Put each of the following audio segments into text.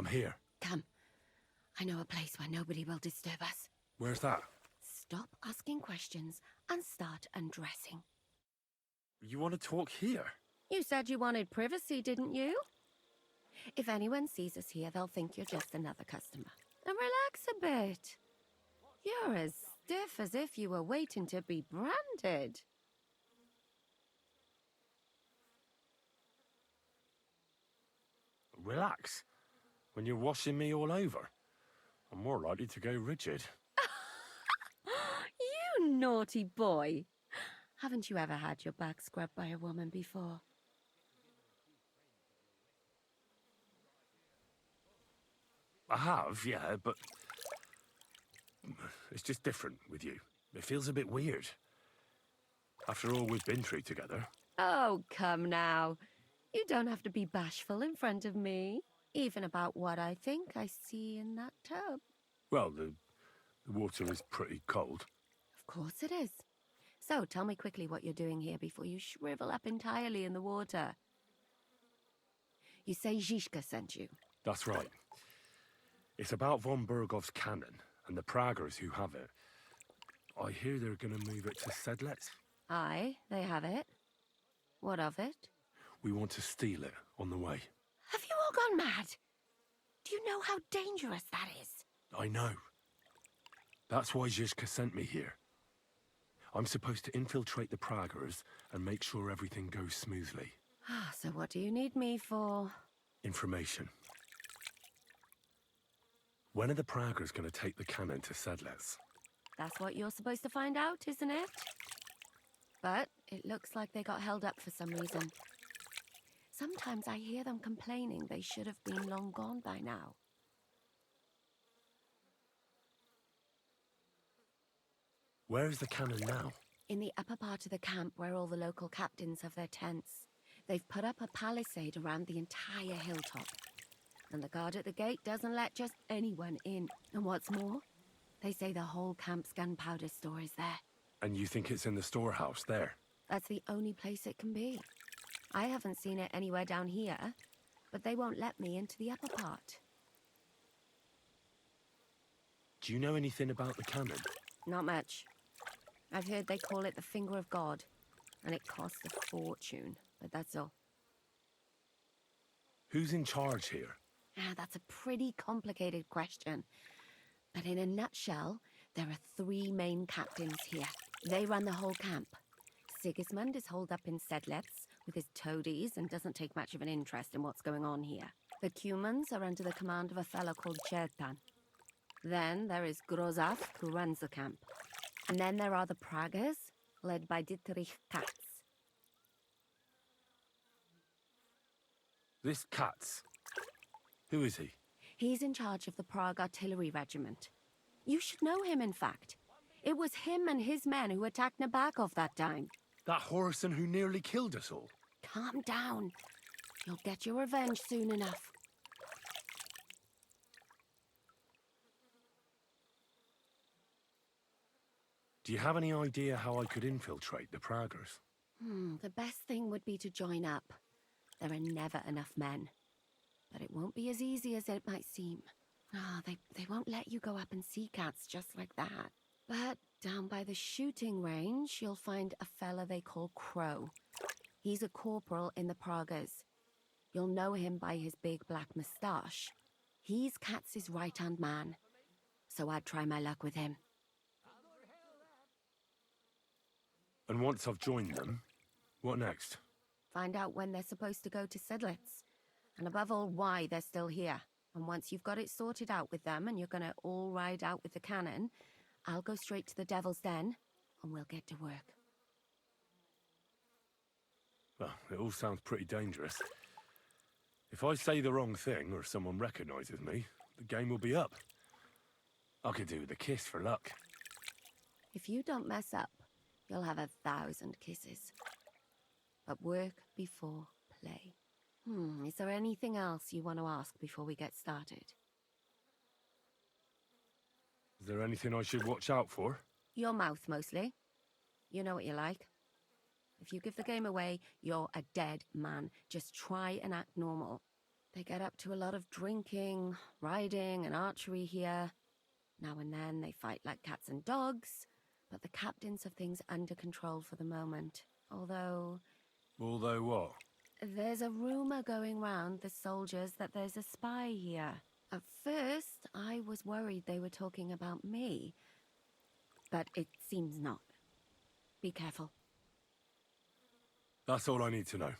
I'm here. Come. I know a place where nobody will disturb us. Where's that? Stop asking questions and start undressing. You want to talk here? You said you wanted privacy, didn't you? If anyone sees us here, they'll think you're just another customer. And relax a bit. You're as stiff as if you were waiting to be branded. Relax. When you're washing me all over, I'm more likely to go rigid. You naughty boy. Haven't you ever had your back scrubbed by a woman before? I have, yeah, but it's just different with you. It feels a bit weird. After all we've been through together. Oh, come now. You don't have to be bashful in front of me, even about what I think I see in that tub. Well, the water is pretty cold. Of course it is. So, tell me quickly what you're doing here before you shrivel up entirely in the water. You say Zizka sent you? That's right. It's about von Bergov's cannon and the Praggers who have it. I hear they're going to move it to Sinnelleos. Aye, they have it. What of it? We want to steal it on the way. Have you all gone mad? Do you know how dangerous that is? I know. That's why Zizka sent me here. I'm supposed to infiltrate the Praggers and make sure everything goes smoothly. So what do you need me for? Information. When are the Praggers going to take the cannon to Sinnelleos? That's what you're supposed to find out, isn't it? But it looks like they got held up for some reason. Sometimes I hear them complaining they should have been long gone by now. Where is the cannon now? In the upper part of the camp where all the local captains have their tents. They've put up a palisade around the entire hilltop. And the guard at the gate doesn't let just anyone in. And what's more, they say the whole camp's gunpowder store is there. And you think it's in the storehouse there? That's the only place it can be. I haven't seen it anywhere down here, but they won't let me into the upper part. Do you know anything about the cannon? Not much. I've heard they call it the Finger of God, and it costs a fortune, but that's all. Who's in charge here? That's a pretty complicated question. But in a nutshell, there are 3 main captains here. They run the whole camp. Sigismund is holed up in Sinnelleos with his toadies and doesn't take much of an interest in what's going on here. The Cumans are under the command of a fellow called Chertan. Then there is Grozaf, who runs the camp. And then there are the Praggers, led by Dietrich Katz. This Katz. Who is he? He's in charge of the Prague artillery regiment. You should know him, in fact. It was him and his men who attacked Nabakov that time. That Horson who nearly killed us all. Calm down. You'll get your revenge soon enough. Do you have any idea how I could infiltrate the Praggers? The best thing would be to join up. There are never enough men. But it won't be as easy as it might seem. They won't let you go up and see cats just like that. But down by the shooting range, you'll find a fella they call Crow. He's a corporal in the Praggers. You'll know him by his big black moustache. He's Katz's right-hand man. So I'd try my luck with him. And once I've joined them, what next? Find out when they're supposed to go to Sinnelleos. And above all, why they're still here. And once you've got it sorted out with them and you're gonna all ride out with the cannon, I'll go straight to the Devil's Den and we'll get to work. Well, it all sounds pretty dangerous. If I say the wrong thing or someone recognizes me, the game will be up. I could do with a kiss for luck. If you don't mess up, you'll have 1,000 kisses. But work before play. Is there anything else you want to ask before we get started? Is there anything I should watch out for? Your mouth, mostly. You know what you like. If you give the game away, you're a dead man. Just try and act normal. They get up to a lot of drinking, riding, and archery here. Now and then they fight like cats and dogs, but the captains have things under control for the moment. Although what? there's a rumor going round the soldiers that there's a spy here. At first, I was worried they were talking about me, but it seems not. Be careful. That's all I need to know.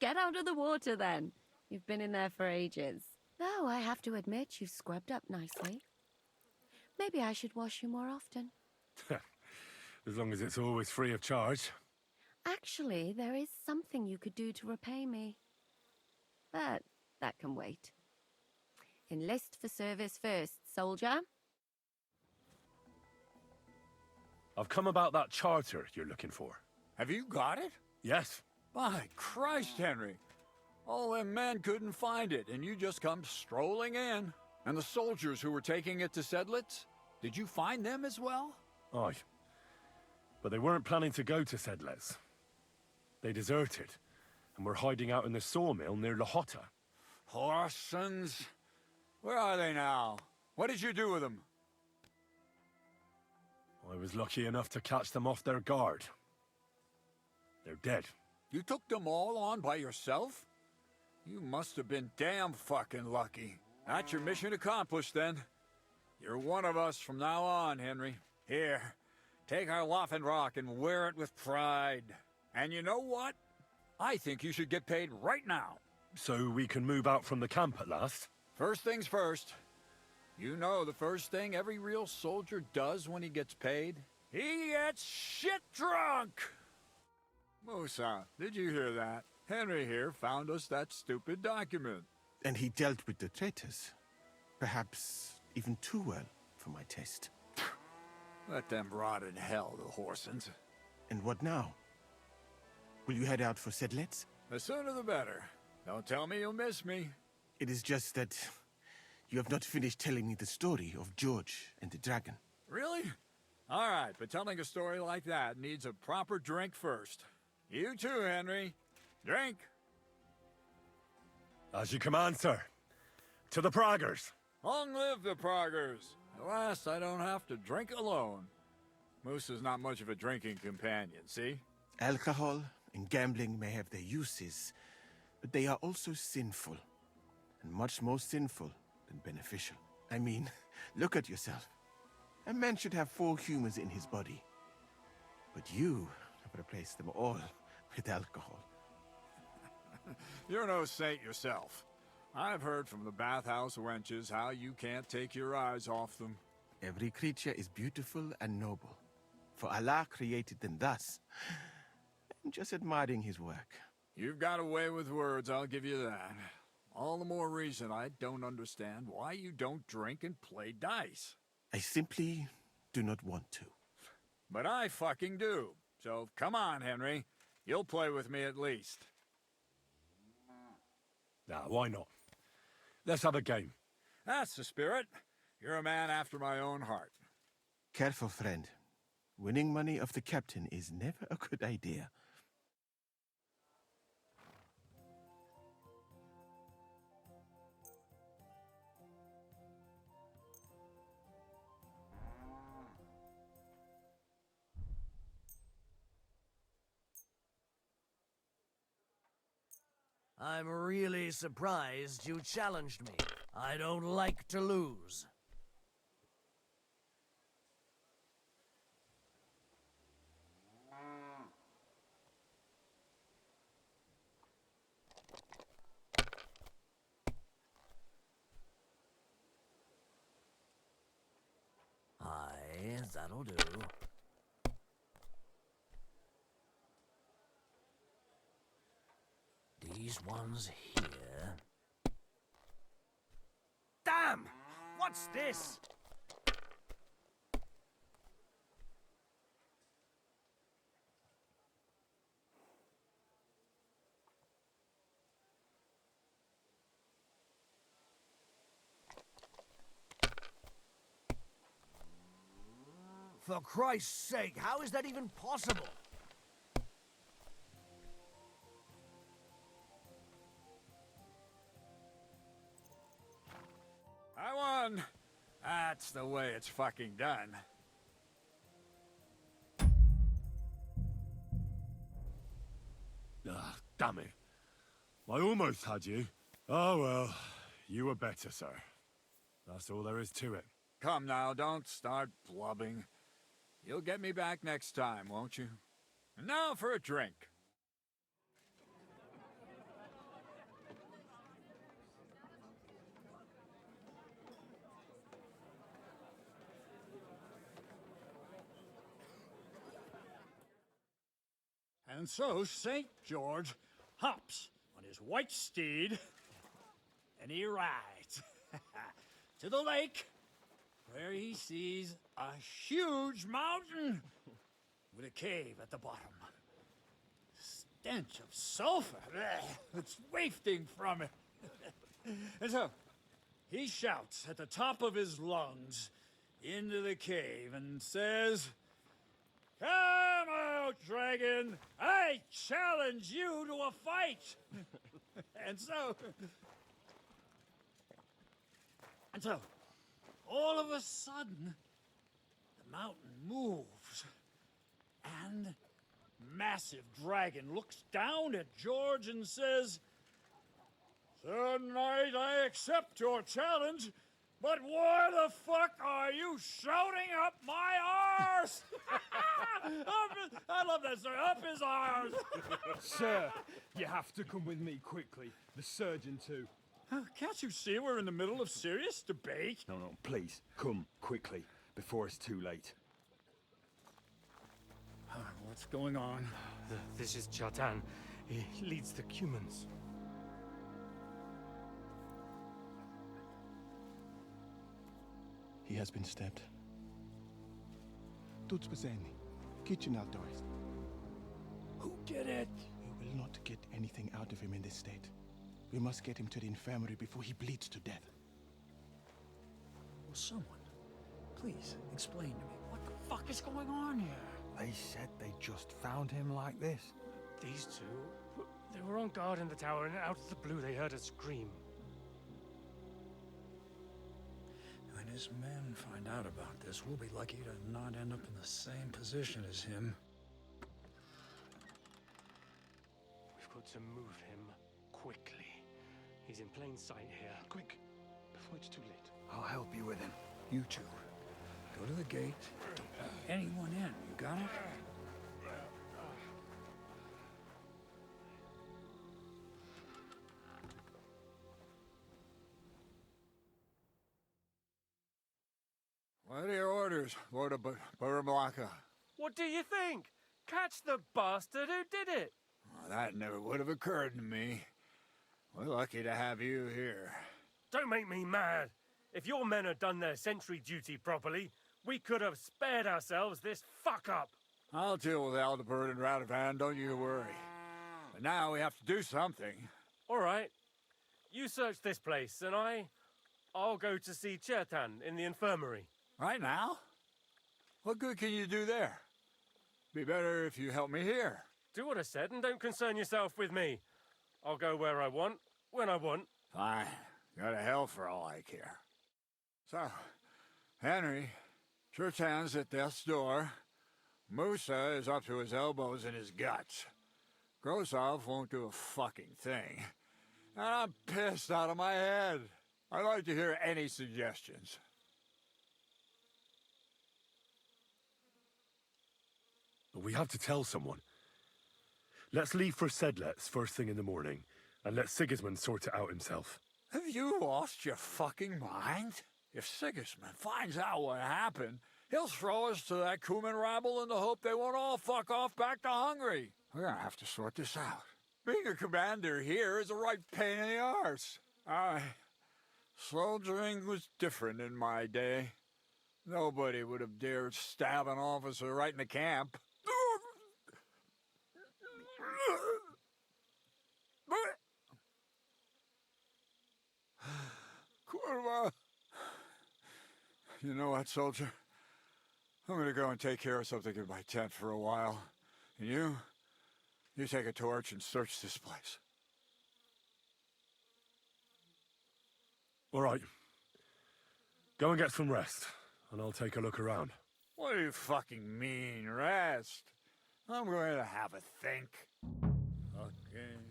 Get out of the water, then. You've been in there for ages. Though I have to admit, you've scrubbed up nicely. Maybe I should wash you more often. As long as it's always free of charge. Actually, there is something you could do to repay me. But that can wait. Enlist for service first, soldier. I've come about that charter you're looking for. Have you got it? Yes. By Christ, Henry. All them men couldn't find it, and you just come strolling in. And the soldiers who were taking it to Sedlitz, did you find them as well? Aye. But they weren't planning to go to Sedlitz. They deserted, and were hiding out in the sawmill near Lahota. Horsons. Where are they now? What did you do with them? I was lucky enough to catch them off their guard. They're dead. You took them all on by yourself? You must have been damn fucking lucky. That's your mission accomplished, then. You're one of us from now on, Henry. Here, take our Waffenrock and wear it with pride. And you know what? I think you should get paid right now. So we can move out from the camp at last? First things first. You know the first thing every real soldier does when he gets paid? He gets shit drunk! Musa, did you hear that? Henry here found us that stupid document. And he dealt with the traitors. Perhaps even too well for my taste. Let them rot in hell, the Horsons. And what now? Will you head out for Sedlitz? The sooner the better. Don't tell me you'll miss me. It is just that you have not finished telling me the story of George and the dragon. Really? All right, but telling a story like that needs a proper drink first. You too, Henry. Drink. As you command, sir. To the Praggers. Long live the Praggers. At last, I don't have to drink alone. Moose is not much of a drinking companion, see? Alcohol and gambling may have their uses, but they are also sinful. And much more sinful than beneficial. I mean, look at yourself. A man should have 4 humors in his body. But you have replaced them all with alcohol. You're no saint yourself. I've heard from the bathhouse wenches how you can't take your eyes off them. Every creature is beautiful and noble. For Allah created them thus. I'm just admiring his work. You've got a way with words, I'll give you that. All the more reason I don't understand why you don't drink and play dice. I simply do not want to. But I fucking do. So come on, Henry. You'll play with me at least. Nah, why not? Let's have a game. That's the spirit. You're a man after my own heart. Careful, friend. Winning money of the captain is never a good idea. I'm really surprised you challenged me. I don't like to lose. Aye, that'll do. These ones here. Damn! What's this? For Christ's sake, how is that even possible? that's the way it's fucking done. Ah, damn it. I almost had you. Oh well, you were better, sir. That's all there is to it. Come now, don't start blubbing. You'll get me back next time, won't you? And now for a drink. And so St. George hops on his white steed, and he rides to the lake, where he sees a huge mountain with a cave at the bottom. Stench of sulfur, it's wafting from it. And so he shouts at the top of his lungs into the cave and says, "Come out, dragon! I challenge you to a fight!" And so, all of a sudden, the mountain moves, and massive dragon looks down at George and says, "Sir Knight, I accept your challenge, but why the fuck are you shouting up my arse?" I love that, sir. Up his arse. Sir, you have to come with me quickly. The surgeon too. Can't you see we're in the middle of serious debate? No, please, come quickly, before it's too late. What's going on? This is Chertan. He leads the Cumans. He has been stabbed. Tudo bem. Kitchen outdoors. Who did it? We will not get anything out of him in this state. We must get him to the infirmary before he bleeds to death. Will someone please explain to me what the fuck is going on here? They said they just found him like this. These two, they were on guard in the tower, and out of the blue they heard a scream. When his men find out about this, we'll be lucky to not end up in the same position as him. We've got to move him quickly. He's in plain sight here. Quick, before it's too late. I'll help you with him. You two, go to the gate. Don't let anyone in. You got it? What are your orders, Lord of Baramlaka? What do you think? Catch the bastard who did it! Well, that never would have occurred to me. We're lucky to have you here. Don't make me mad. If your men had done their sentry duty properly, we could have spared ourselves this fuck-up. I'll deal with Aldebert and Radovan, don't you worry. But now we have to do something. All right. You search this place, and I'll go to see Chertan in the infirmary. Right now? What good can you do there? Be better if you help me here. Do what I said, and don't concern yourself with me. I'll go where I want, when I want. Fine. Go to hell for all I care. So, Henry, Chertan's at death's door. Musa is up to his elbows in his guts. Grosov won't do a fucking thing. And I'm pissed out of my head. I'd like to hear any suggestions. But we have to tell someone. Let's leave for Sedlets first thing in the morning, and let Sigismund sort it out himself. Have you lost your fucking mind? If Sigismund finds out what happened, he'll throw us to that Cuman rabble in the hope they won't all fuck off back to Hungary. We're gonna have to sort this out. Being a commander here is a right pain in the arse. Soldiering was different in my day. Nobody would have dared stab an officer right in the camp. Kurva. You know what, soldier? I'm gonna go and take care of something in my tent for a while. And you take a torch and search this place. All right. Go and get some rest, and I'll take a look around. What do you fucking mean, rest? I'm going to have a think. Fucking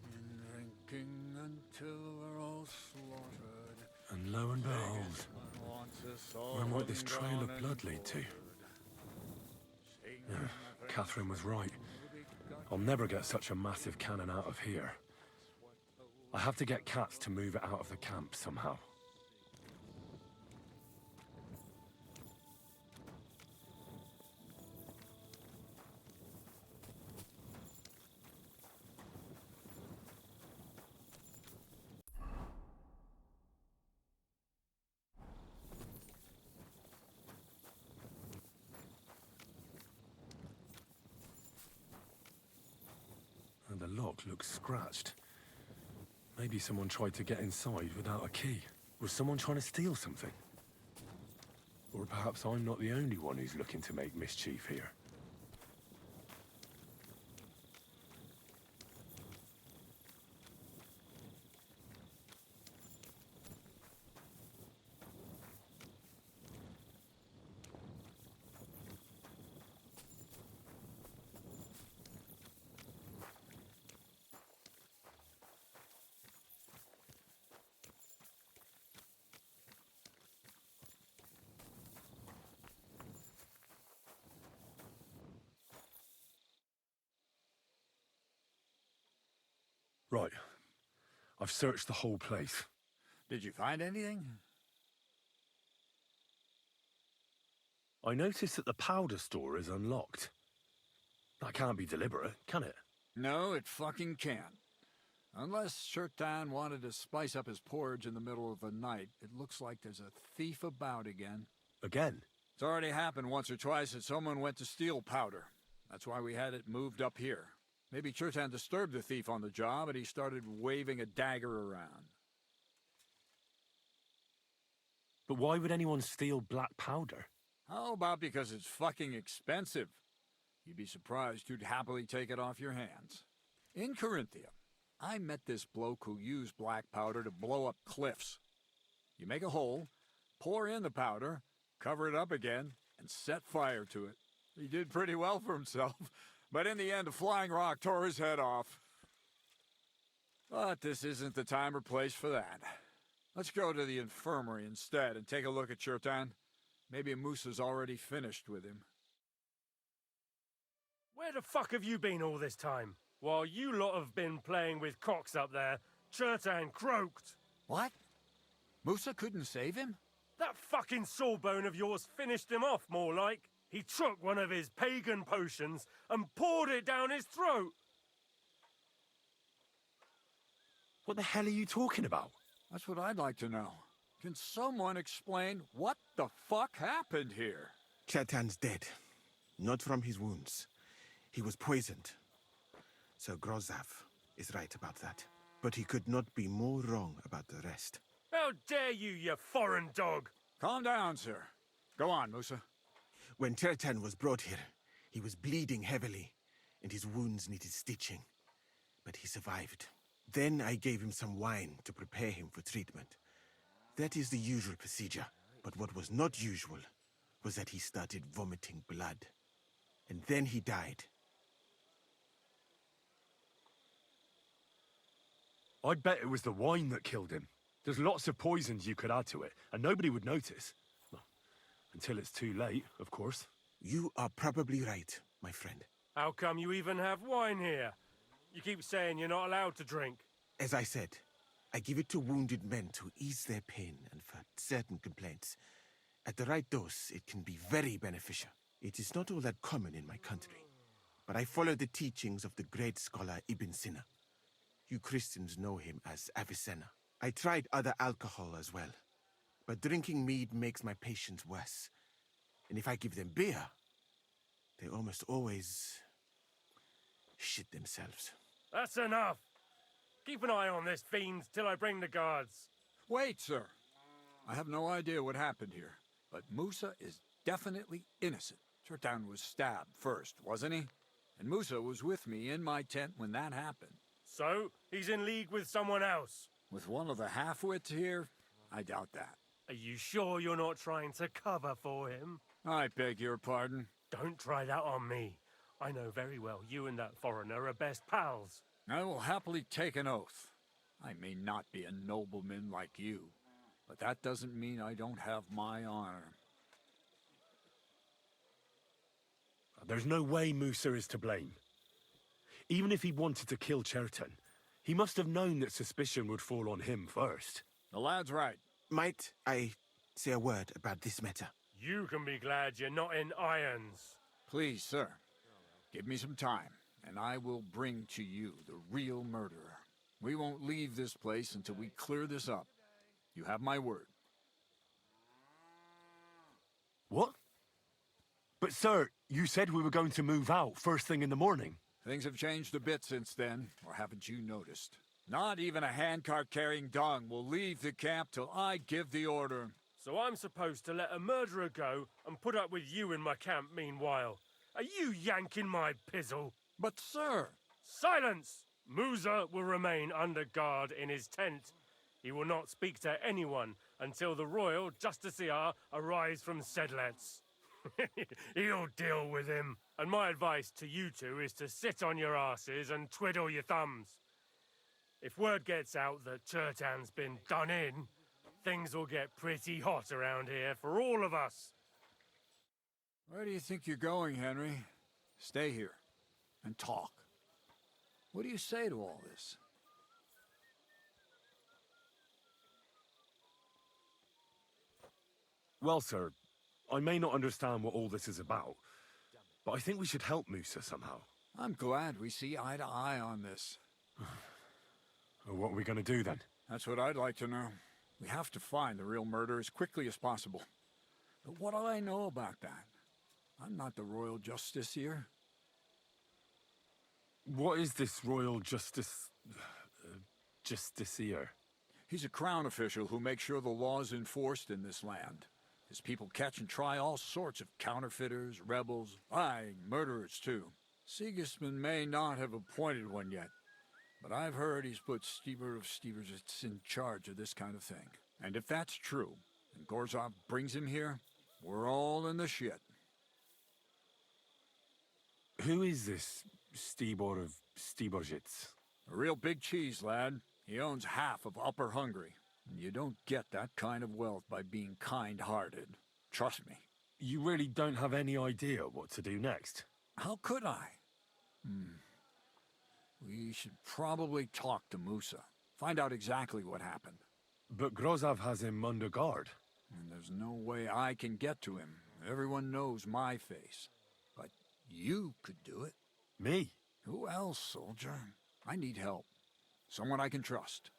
drinking until we're all slaughtered. And lo and behold, where might this trail of blood lead to? Yeah, Katherine was right. I'll never get such a massive cannon out of here. I have to get cats to move it out of the camp somehow. And the lock looks scratched. Maybe someone tried to get inside without a key. Was someone trying to steal something? Or perhaps I'm not the only one who's looking to make mischief here. Right. I've searched the whole place. Did you find anything? I noticed that the powder store is unlocked. That can't be deliberate, can it? No, it fucking can't. Unless Chertan wanted to spice up his porridge in the middle of the night, it looks like there's a thief about again. Again? It's already happened once or twice that someone went to steal powder. That's why we had it moved up here. Maybe Chertan disturbed the thief on the job and he started waving a dagger around. But why would anyone steal black powder? How about because it's fucking expensive? You'd be surprised who'd happily take it off your hands. In Corinthia, I met this bloke who used black powder to blow up cliffs. You make a hole, pour in the powder, cover it up again, and set fire to it. He did pretty well for himself, but in the end a flying rock tore his head off. But this isn't the time or place for that. Let's go to the infirmary instead and take a look at Chertan. Maybe Musa's already finished with him. Where the fuck have you been all this time? While you lot have been playing with cocks up there, Chertan croaked. What? Musa couldn't save him? That fucking sawbone of yours finished him off, more like. He took one of his pagan potions and poured it down his throat. What the hell are you talking about? That's what I'd like to know. Can someone explain what the fuck happened here? Chertan's dead. Not from his wounds. He was poisoned. Sir Grozav is right about that. But he could not be more wrong about the rest. How dare you, you foreign dog! Calm down, sir. Go on, Musa. When Chertan was brought here, he was bleeding heavily, and his wounds needed stitching. But he survived. Then I gave him some wine to prepare him for treatment. That is the usual procedure. But what was not usual was that he started vomiting blood. And then he died. I'd bet it was the wine that killed him. There's lots of poisons you could add to it, and nobody would notice. Well, until it's too late, of course. You are probably right, my friend. How come you even have wine here? You keep saying you're not allowed to drink. As I said, I give it to wounded men to ease their pain and for certain complaints. At the right dose, it can be very beneficial. It is not all that common in my country, but I follow the teachings of the great scholar Ibn Sina. You Christians know him as Avicenna. I tried other alcohol as well, but drinking mead makes my patients worse. And if I give them beer, they almost always shit themselves. That's enough. Keep an eye on this fiend till I bring the guards. Wait, sir. I have no idea what happened here, but Musa is definitely innocent. Chertan was stabbed first, wasn't he? And Musa was with me in my tent when that happened. So, he's in league with someone else. With one of the half-wits here? I doubt that. Are you sure you're not trying to cover for him? I beg your pardon. Don't try that on me. I know very well you and that foreigner are best pals. I will happily take an oath. I may not be a nobleman like you, but that doesn't mean I don't have my honor. There's no way Musa is to blame. Even if he wanted to kill Chertan, he must have known that suspicion would fall on him first. The lad's right. Might I say a word about this matter? You can be glad you're not in irons. Please, sir, give me some time, and I will bring to you the real murderer. We won't leave this place until we clear this up. You have my word. What? But sir, you said we were going to move out first thing in the morning. Things have changed a bit since then, or haven't you noticed? Not even a handcart carrying dung will leave the camp till I give the order. So I'm supposed to let a murderer go and put up with you in my camp meanwhile. Are you yanking my pizzle? But sir... Silence! Musa will remain under guard in his tent. He will not speak to anyone until the royal justiciar arrives from Sedlets. He'll deal with him. And my advice to you two is to sit on your asses and twiddle your thumbs. If word gets out that Chertan's been done in, things will get pretty hot around here for all of us. Where do you think you're going, Henry? Stay here and talk. What do you say to all this? Well, sir, I may not understand what all this is about, but I think we should help Musa somehow. I'm glad we see eye to eye on this. What are we going to do then? That's what I'd like to know. We have to find the real murderer as quickly as possible. But what do I know about that? I'm not the royal justiciar. What is this royal justiciar? He's a crown official who makes sure the law is enforced in this land. His people catch and try all sorts of counterfeiters, rebels, aye, murderers too. Sigismund may not have appointed one yet, but I've heard he's put Stever of Steversits in charge of this kind of thing. And if that's true, and Gorzov brings him here, we're all in the shit. Who is this Stibor of Steversits? A real big cheese, lad. He owns half of Upper Hungary. You don't get that kind of wealth by being kind-hearted. Trust me. You really don't have any idea what to do next? How could I? We should probably talk to Musa. Find out exactly what happened. But Grozov has him under guard. And there's no way I can get to him. Everyone knows my face. But you could do it. Me? Who else, soldier? I need help. Someone I can trust.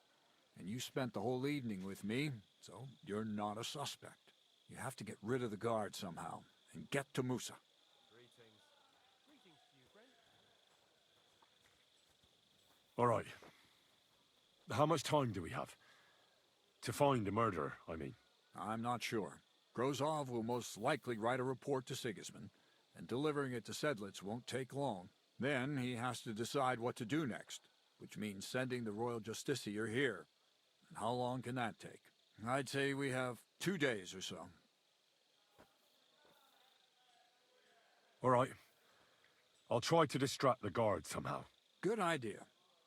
And you spent the whole evening with me, so you're not a suspect. You have to get rid of the guard somehow, and get to Musa. All right. How much time do we have? To find a murderer, I mean. I'm not sure. Grozov will most likely write a report to Sigismund, and delivering it to Sedlets won't take long. Then he has to decide what to do next, which means sending the royal justiciar here. And how long can that take? I'd say we have 2 days or so. All right. I'll try to distract the guard somehow. Good idea.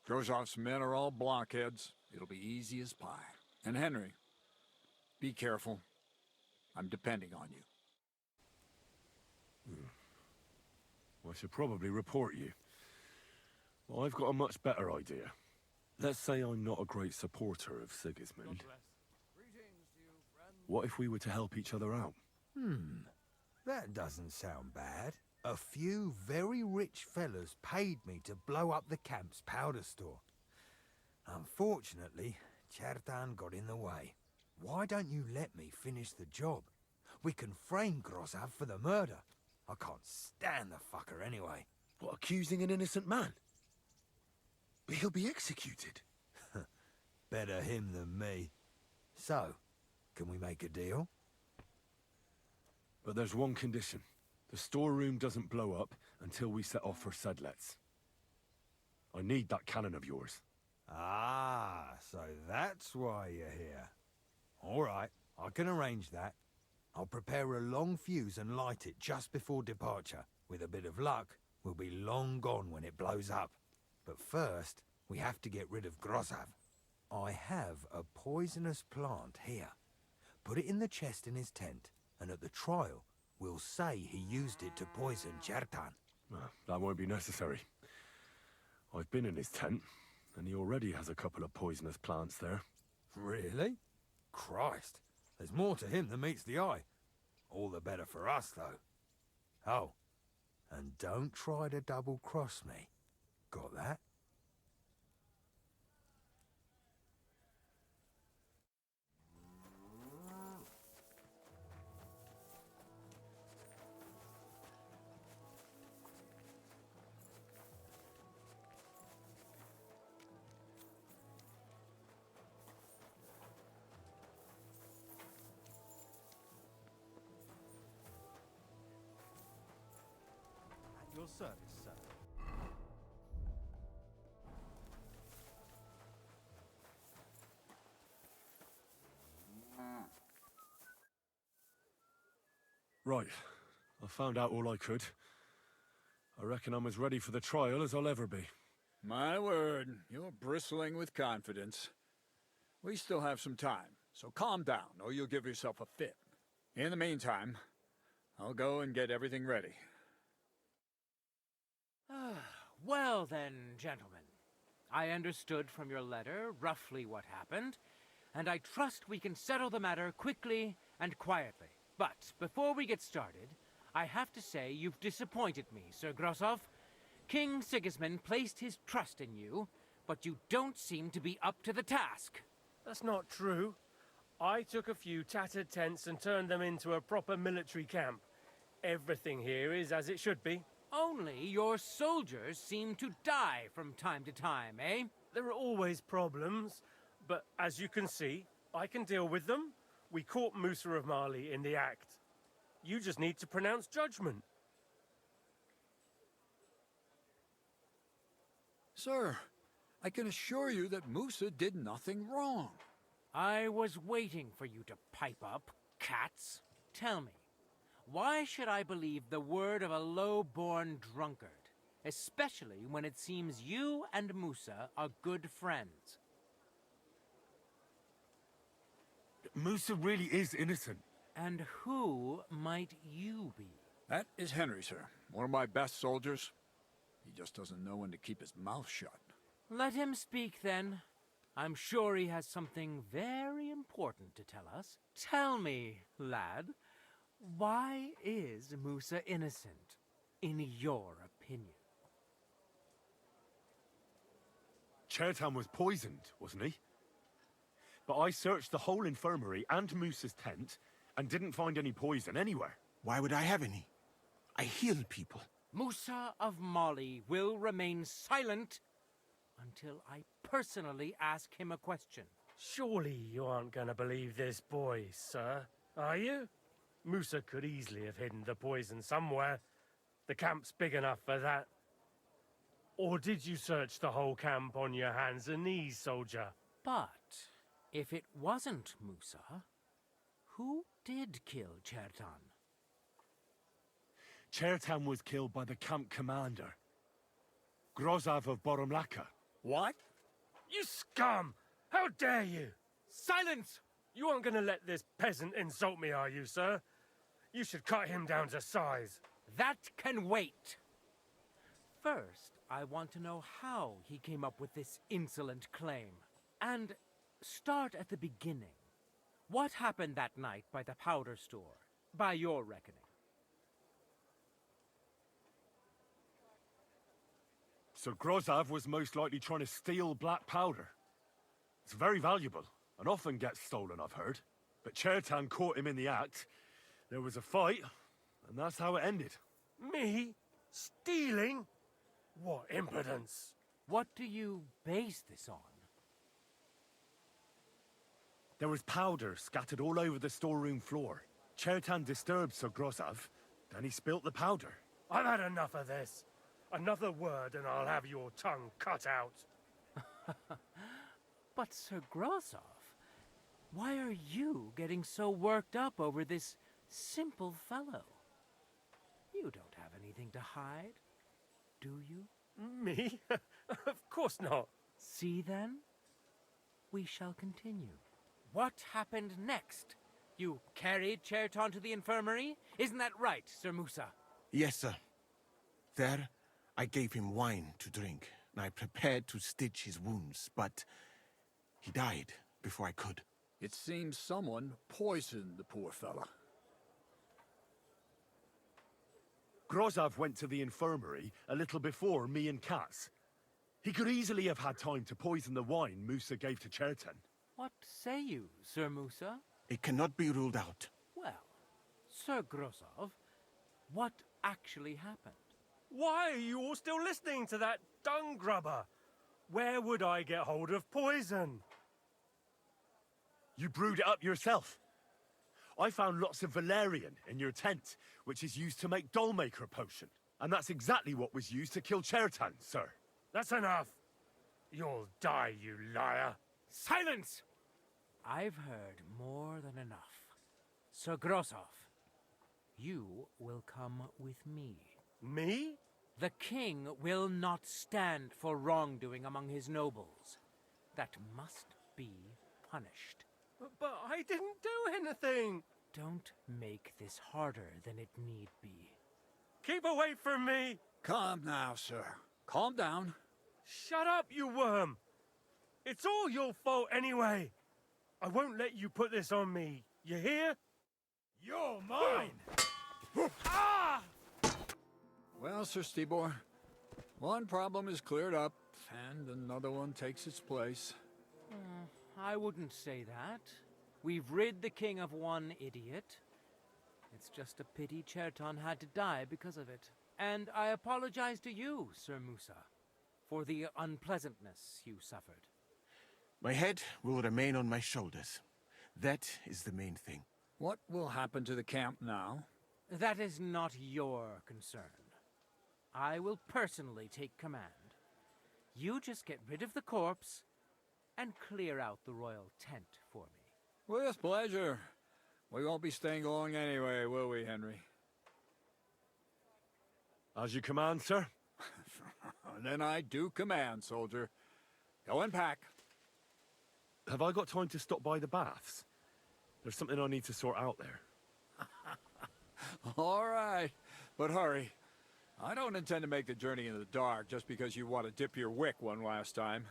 Grozov's men are all blockheads. It'll be easy as pie. And Henry, be careful. I'm depending on you. I should probably report you. Well, I've got a much better idea. Let's say I'm not a great supporter of Sigismund. What if we were to help each other out? That doesn't sound bad. A few very rich fellas paid me to blow up the camp's powder store. Unfortunately, Chertan got in the way. Why don't you let me finish the job? We can frame Grozov for the murder. I can't stand the fucker anyway. What, accusing an innocent man? But he'll be executed. Better him than me. So, can we make a deal? But there's one condition. The storeroom doesn't blow up until we set off for Sedlets. I need that cannon of yours. Ah, so that's why you're here. All right, I can arrange that. I'll prepare a long fuse and light it just before departure. With a bit of luck, we'll be long gone when it blows up. But first, we have to get rid of Grozav. I have a poisonous plant here. Put it in the chest in his tent, and at the trial, we'll say he used it to poison Chertan. That won't be necessary. I've been in his tent, and he already has a couple of poisonous plants there. Really? Christ, there's more to him than meets the eye. All the better for us, though. Oh, and don't try to double-cross me. Got that? At your service, sir. Right. I found out all I could. I reckon I'm as ready for the trial as I'll ever be. My word, you're bristling with confidence. We still have some time, so calm down, or you'll give yourself a fit. In the meantime, I'll go and get everything ready. Well then, gentlemen. I understood from your letter roughly what happened, and I trust we can settle the matter quickly and quietly. But before we get started, I have to say you've disappointed me, Sir Grosov. King Sigismund placed his trust in you, but you don't seem to be up to the task. That's not true. I took a few tattered tents and turned them into a proper military camp. Everything here is as it should be. Only your soldiers seem to die from time to time, eh? There are always problems, but as you can see, I can deal with them. We caught Musa of Mali in the act. You just need to pronounce judgment. Sir, I can assure you that Musa did nothing wrong. I was waiting for you to pipe up, cats. Tell me, why should I believe the word of a low-born drunkard, especially when it seems you and Musa are good friends? Musa really is innocent. And who might you be? That is Henry, sir. One of my best soldiers. He just doesn't know when to keep his mouth shut. Let him speak, then. I'm sure he has something very important to tell us. Tell me, lad, why is Musa innocent, in your opinion? Chertan was poisoned, wasn't he? But I searched the whole infirmary and Musa's tent and didn't find any poison anywhere. Why would I have any? I heal people. Musa of Mali will remain silent until I personally ask him a question. Surely you aren't going to believe this boy, sir, are you? Musa could easily have hidden the poison somewhere. The camp's big enough for that. Or did you search the whole camp on your hands and knees, soldier? But if it wasn't Musa, who did kill Chertan? Chertan was killed by the camp commander, Grozav of Boromlaka. What? You scum! How dare you! Silence! You aren't going to let this peasant insult me, are you, sir? You should cut him down to size. That can wait. First, I want to know how he came up with this insolent claim. And start at the beginning. What happened that night by the powder store, by your reckoning? So Grozav was most likely trying to steal black powder. It's very valuable, and often gets stolen, I've heard. But Chertan caught him in the act. There was a fight, and that's how it ended. Me? Stealing? What impudence! What do you base this on? There was powder scattered all over the storeroom floor. Chertan disturbed Sir Grozav, then he spilt the powder. I've had enough of this. Another word and I'll have your tongue cut out. But Sir Grosov, Why are you getting so worked up over this simple fellow? You don't have anything to hide, do you? Me? Of course not. See then? We shall continue. What happened next? You carried Chertan to the infirmary? Isn't that right, Sir Musa? Yes, sir. There, I gave him wine to drink, and I prepared to stitch his wounds, but he died before I could. It seems someone poisoned the poor fella. Grozov went to the infirmary a little before me and Katz. He could easily have had time to poison the wine Musa gave to Chertan. What say you, Sir Musa? It cannot be ruled out. Well, Sir Grozov, what actually happened? Why are you all still listening to that dung grubber? Where would I get hold of poison? You brewed it up yourself. I found lots of valerian in your tent, which is used to make Dollmaker potion. And that's exactly what was used to kill Chertan, sir. That's enough. You'll die, you liar. Silence! I've heard more than enough. Sir Grozov, you will come with me. Me? The king will not stand for wrongdoing among his nobles. That must be punished. But I didn't do anything. Don't make this harder than it need be. Keep away from me. Calm now, sir. Calm down. Shut up, you worm. It's all your fault anyway. I won't let you put this on me. You hear? You're mine! Ah! Well, Sir Stibor, one problem is cleared up, and another one takes its place. I wouldn't say that. We've rid the king of one idiot. It's just a pity Chertan had to die because of it. And I apologize to you, Sir Musa, for the unpleasantness you suffered. My head will remain on my shoulders. That is the main thing. What will happen to the camp now? That is not your concern. I will personally take command. You just get rid of the corpse and clear out the royal tent for me. With pleasure. We won't be staying long anyway, will we, Henry? As you command, sir. Then I do command, soldier. Go and pack. Have I got time to stop by the baths? There's something I need to sort out there. All right, but hurry. I don't intend to make the journey in the dark just because you want to dip your wick one last time.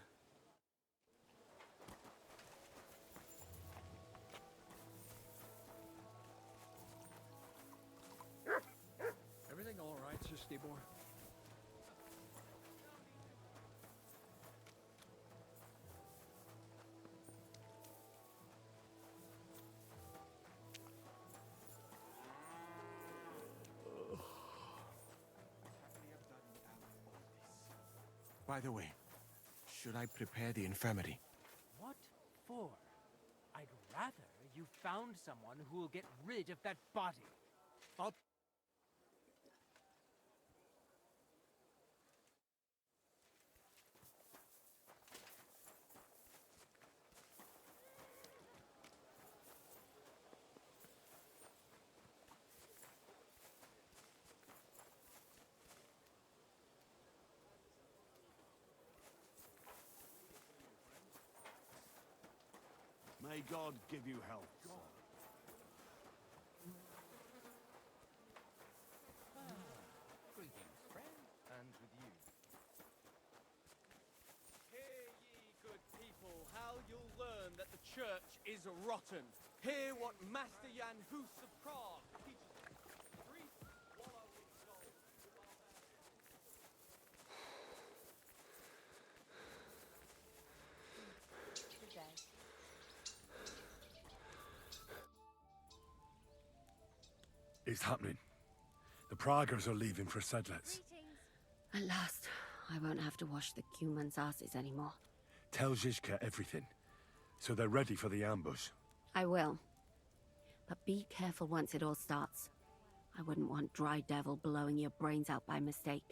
Everything all right, Sir Stibor? By the way, should I prepare the infirmary? What for? I'd rather you found someone who will get rid of that body. I'll... May God give you health. Greetings, friend, and with you. Hear ye, good people, how you'll learn that the church is rotten. Hear what Master Jan Hus of Prague teaches. Priests wallow in gold. Good day. It's happening. The Praggers are leaving for Sedlets. At last, I won't have to wash the Cuman's asses anymore. Tell Zizka everything, so they're ready for the ambush. I will. But be careful once it all starts. I wouldn't want Dry Devil blowing your brains out by mistake.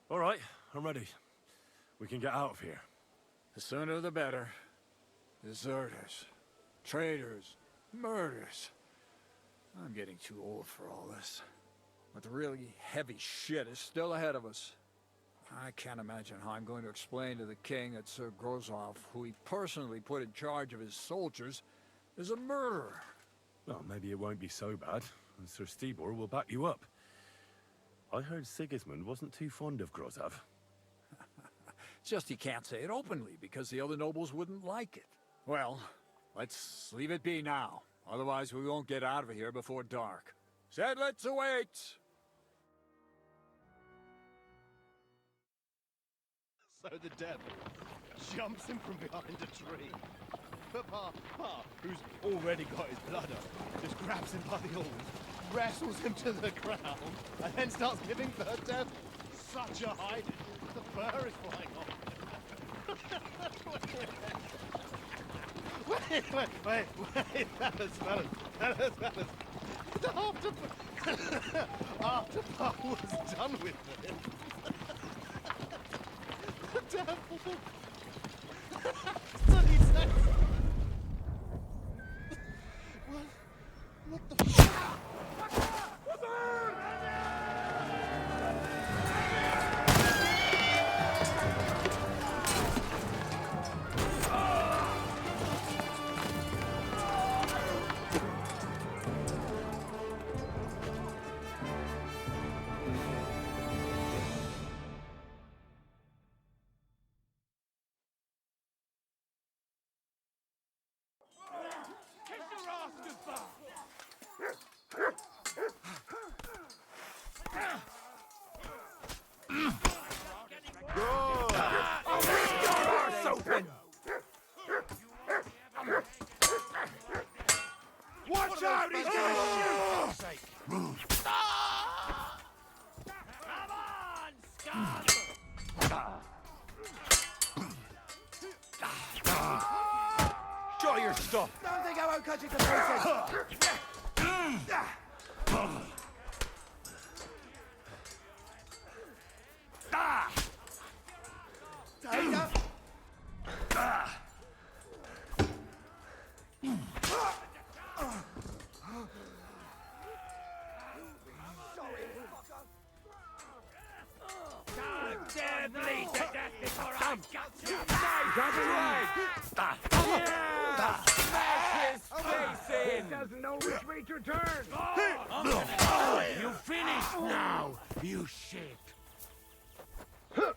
All right, I'm ready. We can get out of here. The sooner the better. Deserters, traitors, murders. I'm getting too old for all this. But the really heavy shit is still ahead of us. I can't imagine how I'm going to explain to the king that Sir Grozov, who he personally put in charge of his soldiers, is a murderer. Well, maybe it won't be so bad, and Sir Stibor will back you up. I heard Sigismund wasn't too fond of Grozov. Just he can't say it openly, because the other nobles wouldn't like it. Well, let's leave it be now. Otherwise we won't get out of here before dark. Sedlets await! So the devil jumps him from behind a tree. But Pa, who's already got his blood up, just grabs him by the horns, wrestles him to the ground, and then starts giving the devil such a hiding. The fur is flying off. Wait, fellas. After Pa was done with it, the devil... So he said... What the fuck? Watch out! He's gonna shoot! Move! Come on, scum! Show your stuff! Don't think I won't cut you to pieces! Doesn't know which way to turn. You finished now, you shit. Let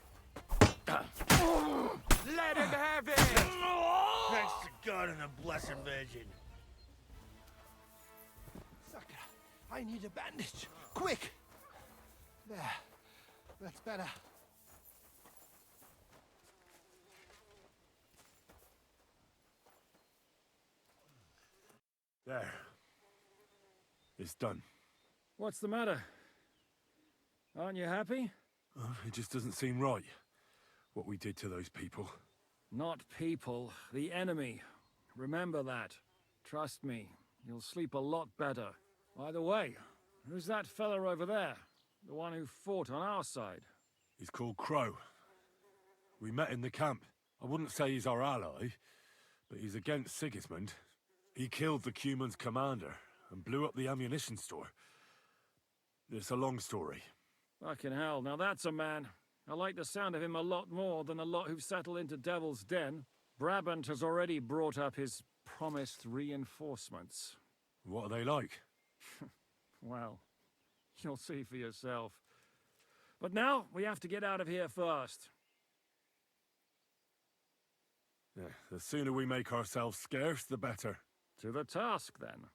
him have it. Thanks to God and the Blessed Virgin. Sucker, I need a bandage. Quick! There. That's better. There. It's done. What's the matter? Aren't you happy? Oh, it just doesn't seem right, what we did to those people. Not people, the enemy. Remember that. Trust me, you'll sleep a lot better. By the way, who's that fella over there? The one who fought on our side? He's called Crow. We met in the camp. I wouldn't say he's our ally, but he's against Sigismund. He killed the Cuman's commander and blew up the ammunition store. It's a long story. Fucking hell, now that's a man. I like the sound of him a lot more than a lot who've settled into Devil's Den. Brabant has already brought up his promised reinforcements. What are they like? Well, you'll see for yourself. But now, we have to get out of here first. Yeah, the sooner we make ourselves scarce, the better. To the task, then.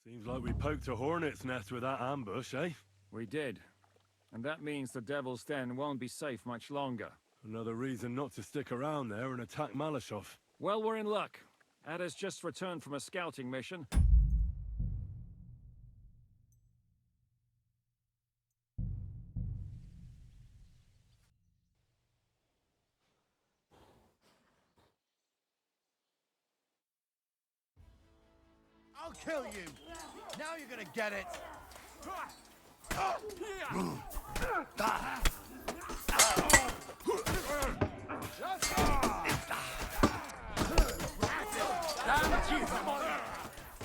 Seems like we poked a hornet's nest with that ambush, eh? We did. And that means the Devil's Den won't be safe much longer. Another reason not to stick around there and attack Malashov. Well, we're in luck. Ada's just returned from a scouting mission. I'll kill you! Now you're gonna get it!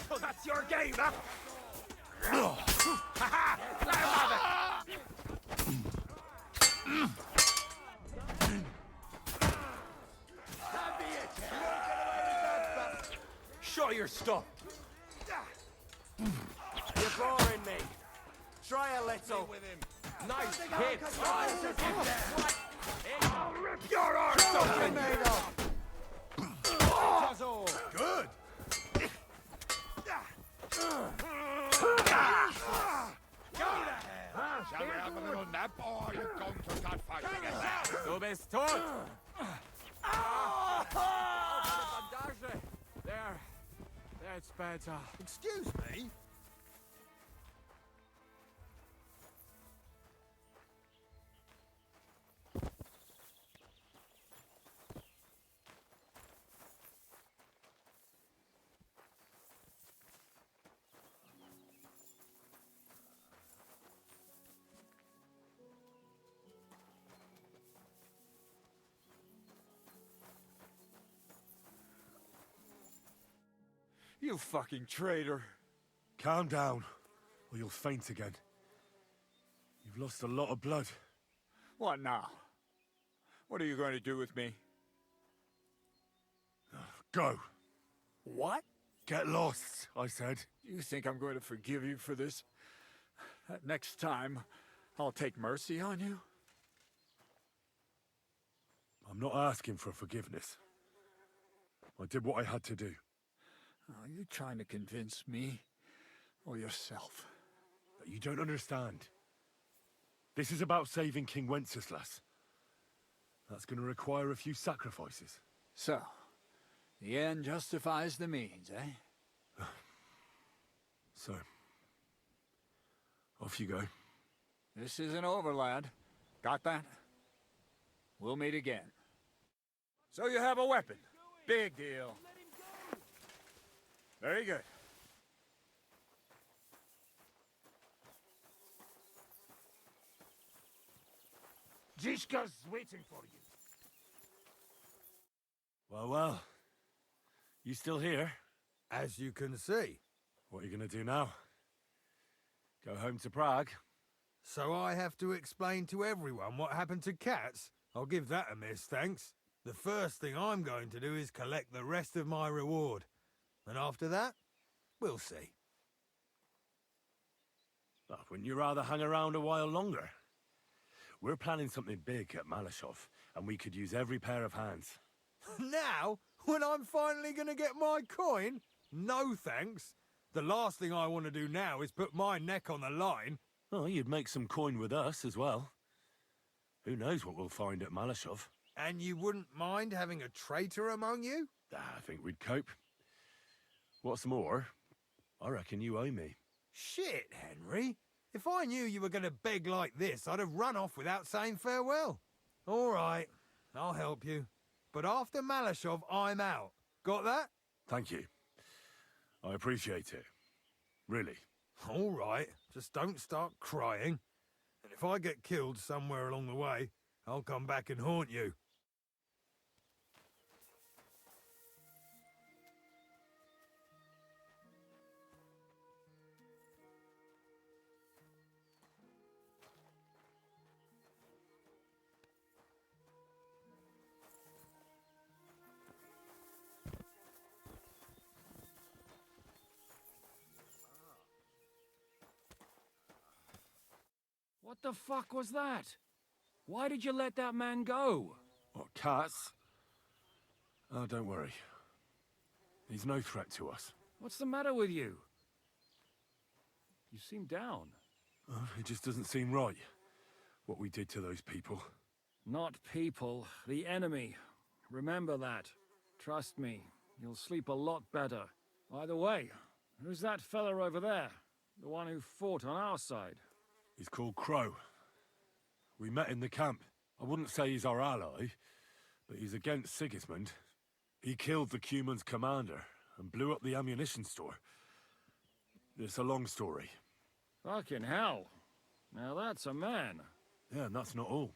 So that's your game, huh? Show your stuff. You're boring me. Try a little. With him. Nice hit. I'll rip your arse open. Good! Shall we have a little nap, or you're going to start fighting again? Du bist tot. There. That's better. Excuse me? You fucking traitor. Calm down, or you'll faint again. You've lost a lot of blood. What now? What are you going to do with me? Go. What? Get lost, I said. You think I'm going to forgive you for this? That next time, I'll take mercy on you? I'm not asking for forgiveness. I did what I had to do. Are you trying to convince me or yourself? But you don't understand. This is about saving King Wenceslas. That's going to require a few sacrifices. So, the end justifies the means, eh? So, off you go. This isn't over, lad. Got that? We'll meet again. So you have a weapon. Big deal. Very good. Zizka's waiting for you. Well. You still here? As you can see. What are you going to do now? Go home to Prague? So I have to explain to everyone what happened to Cats? I'll give that a miss, thanks. The first thing I'm going to do is collect the rest of my reward. And after that, we'll see. Oh, wouldn't you rather hang around a while longer? We're planning something big at Malashov, and we could use every pair of hands. Now? When I'm finally going to get my coin? No thanks. The last thing I want to do now is put my neck on the line. Oh, you'd make some coin with us as well. Who knows what we'll find at Malashov? And you wouldn't mind having a traitor among you? I think we'd cope. What's more, I reckon you owe me. Shit, Henry. If I knew you were going to beg like this, I'd have run off without saying farewell. All right, I'll help you. But after Malashov, I'm out. Got that? Thank you. I appreciate it. Really. All right, just don't start crying. And if I get killed somewhere along the way, I'll come back and haunt you. What the fuck was that? Why did you let that man go? What, Cats? Oh, don't worry. He's no threat to us. What's the matter with you? You seem down. Oh, it just doesn't seem right. what we did to those people. Not people, the enemy. Remember that. Trust me, you'll sleep a lot better. By the way, who's that fella over there? The one who fought on our side? He's called Crow. We met in the camp. I wouldn't say he's our ally, but he's against Sigismund. He killed the Cuman's commander and blew up the ammunition store. It's a long story. Fucking hell. Now that's a man. Yeah, and that's not all.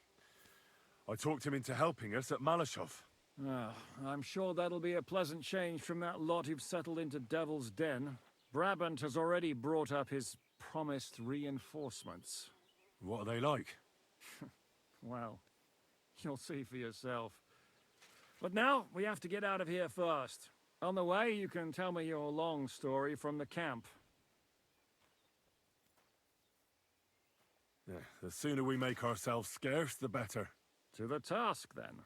I talked him into helping us at Malashov. I'm sure that'll be a pleasant change from that lot who've settled into Devil's Den. Brabant has already brought up his promised reinforcements. What are they like? Well, you'll see for yourself. But now, we have to get out of here first. On the way, you can tell me your long story from the camp. Yeah, the sooner we make ourselves scarce, the better. To the task, then.